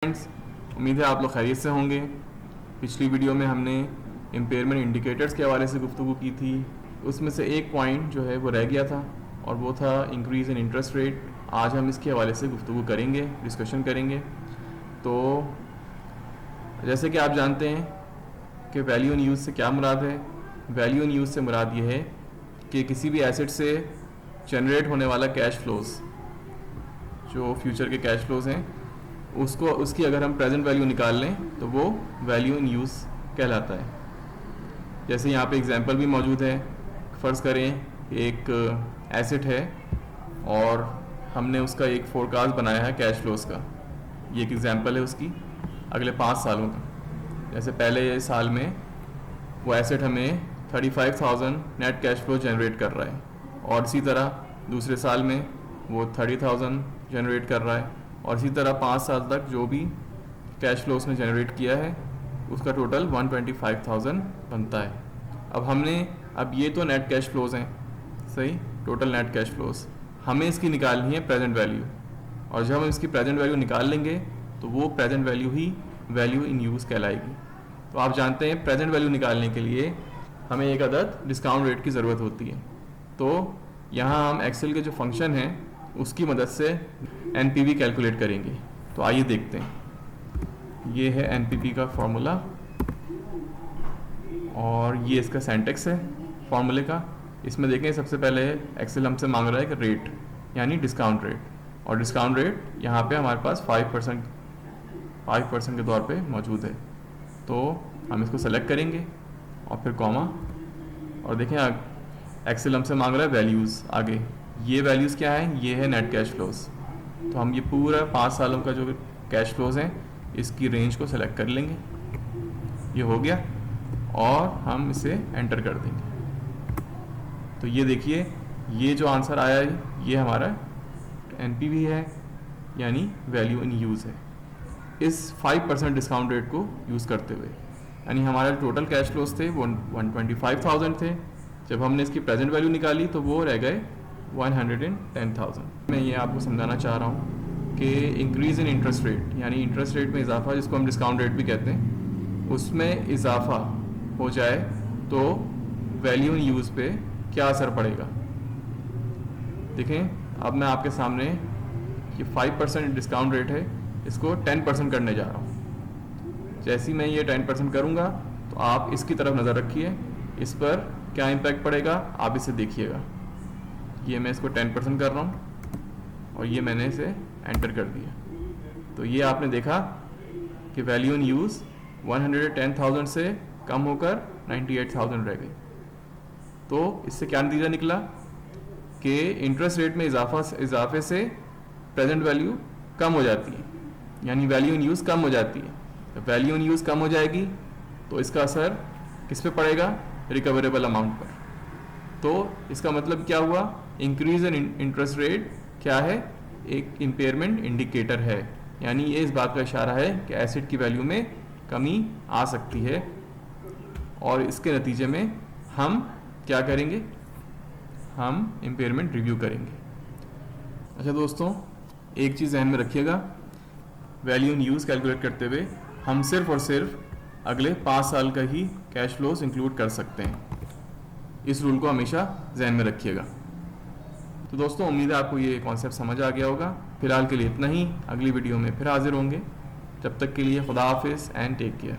Friends, उम्मीद है आप लोग खैरियत से होंगे। पिछली वीडियो में हमने इम्पेयरमेंट इंडिकेटर्स के हवाले से गुफ्तगू की थी। उसमें से एक पॉइंट जो है वो रह गया था और वो था इंक्रीज़ इन इंटरेस्ट रेट। आज हम इसके हवाले से गुफ्तगू करेंगे, डिस्कशन करेंगे। तो जैसे कि आप जानते हैं कि वैल्यू इन यूज़ से क्या मुराद है। वैल्यू इन यूज़ से मुराद ये है कि किसी भी एसेट से जनरेट होने वाला कैश फ्लोज़, जो फ्यूचर के कैश फ्लोज़ हैं, उसकी अगर हम प्रेजेंट वैल्यू निकाल लें तो वो वैल्यू इन यूज़ कहलाता है। जैसे यहाँ पे एग्जांपल भी मौजूद है। फ़र्ज़ करें एक एसेट है और हमने उसका एक फोरकास्ट बनाया है कैश फ्लोज़ का। ये एक एग्जांपल है उसकी अगले 5 सालों का। जैसे पहले साल में वो एसेट हमें 35,000 नेट कैश फ्लो जनरेट कर रहा है और इसी तरह दूसरे साल में वो 30,000 जनरेट कर रहा है और इसी तरह 5 साल तक जो भी कैश फ्लो उसने जनरेट किया है उसका टोटल 125,000 बनता है। अब ये तो नेट कैश फ्लोज़ हैं, सही, टोटल नेट कैश फ्लोज़। हमें इसकी निकालनी है प्रेजेंट वैल्यू, और जब हम इसकी प्रेजेंट वैल्यू निकाल लेंगे तो वो प्रेजेंट वैल्यू ही वैल्यू इन यूज़ कहलाएगी। तो आप जानते हैं प्रेजेंट वैल्यू निकालने के लिए हमें एक अदद डिस्काउंट रेट की ज़रूरत होती है। तो यहाँ हम एक्सेल के जो फंक्शन हैं उसकी मदद से एनपीवी कैलकुलेट करेंगे। तो आइए देखते हैं। ये है एनपीवी का फॉर्मूला और ये इसका सिंटैक्स है फॉर्मूले का। इसमें देखें, सबसे पहले एक्सेल हमसे मांग रहा है कि रेट यानी डिस्काउंट रेट, और डिस्काउंट रेट यहाँ पे हमारे पास 5% के तौर पे मौजूद है। तो हम इसको सेलेक्ट करेंगे और फिर कॉमा, और देखें एक्सेल हमसे मांग रहा है वैल्यूज़। आगे ये वैल्यूज़ क्या है? ये है नेट कैश फ्लोज़। तो हम ये पूरा 5 सालों का जो कैश फ्लोज़ हैं इसकी रेंज को सेलेक्ट कर लेंगे। ये हो गया और हम इसे एंटर कर देंगे। तो ये देखिए, ये जो आंसर आया है ये हमारा एनपीवी है, यानी वैल्यू इन यूज़ है, इस 5% डिस्काउंट रेट को यूज़ करते हुए। यानी हमारा टोटल कैश फ्लोज़ थे वो 125,000 थे। जब हमने इसकी प्रेजेंट वैल्यू निकाली तो वो रह गए 110,000। मैं ये आपको समझाना चाह रहा हूँ कि इंक्रीज़ इन इंटरेस्ट रेट यानी इंटरेस्ट रेट में इजाफा, जिसको हम डिस्काउंट रेट भी कहते हैं, उसमें इजाफा हो जाए तो वैल्यू इन यूज़ पे क्या असर पड़ेगा। देखें, अब मैं आपके सामने ये 5% डिस्काउंट रेट है, इसको 10% करने जा रहा हूँ। जैसे ही मैं ये 10% करूँगा तो आप इसकी तरफ नज़र रखिए, इस पर क्या इम्पैक्ट पड़ेगा आप इसे देखिएगा। ये मैं इसको 10% कर रहा हूँ और ये मैंने इसे एंटर कर दिया। तो ये आपने देखा कि वैल्यू इन यूज़ 110,000 से कम होकर 98,000 रह गई। तो इससे क्या नतीजा निकला कि इंटरेस्ट रेट में इजाफे से प्रेजेंट वैल्यू कम हो जाती है, यानी वैल्यू इन यूज़ कम हो जाती है। तो वैल्यू इन यूज़ कम हो जाएगी तो इसका असर किस पे पड़ेगा? रिकवरेबल अमाउंट पर। तो इसका मतलब क्या हुआ? इंक्रीज इन इंटरेस्ट रेट क्या है? एक इम्पेयरमेंट इंडिकेटर है, यानी ये इस बात का इशारा है कि एसेट की वैल्यू में कमी आ सकती है और इसके नतीजे में हम क्या करेंगे? हम इम्पेयरमेंट रिव्यू करेंगे। अच्छा दोस्तों, एक चीज़ ध्यान में रखिएगा, वैल्यू इन यूज़ कैलकुलेट करते हुए हम सिर्फ और सिर्फ अगले 5 साल का ही कैश फ्लोज इंक्लूड कर सकते हैं। इस रूल को हमेशा ध्यान में रखिएगा। तो दोस्तों, उम्मीद है आपको ये कॉन्सेप्ट समझ आ गया होगा। फिलहाल के लिए इतना ही, अगली वीडियो में फिर हाजिर होंगे। जब तक के लिए खुदा हाफिज़ एंड टेक केयर।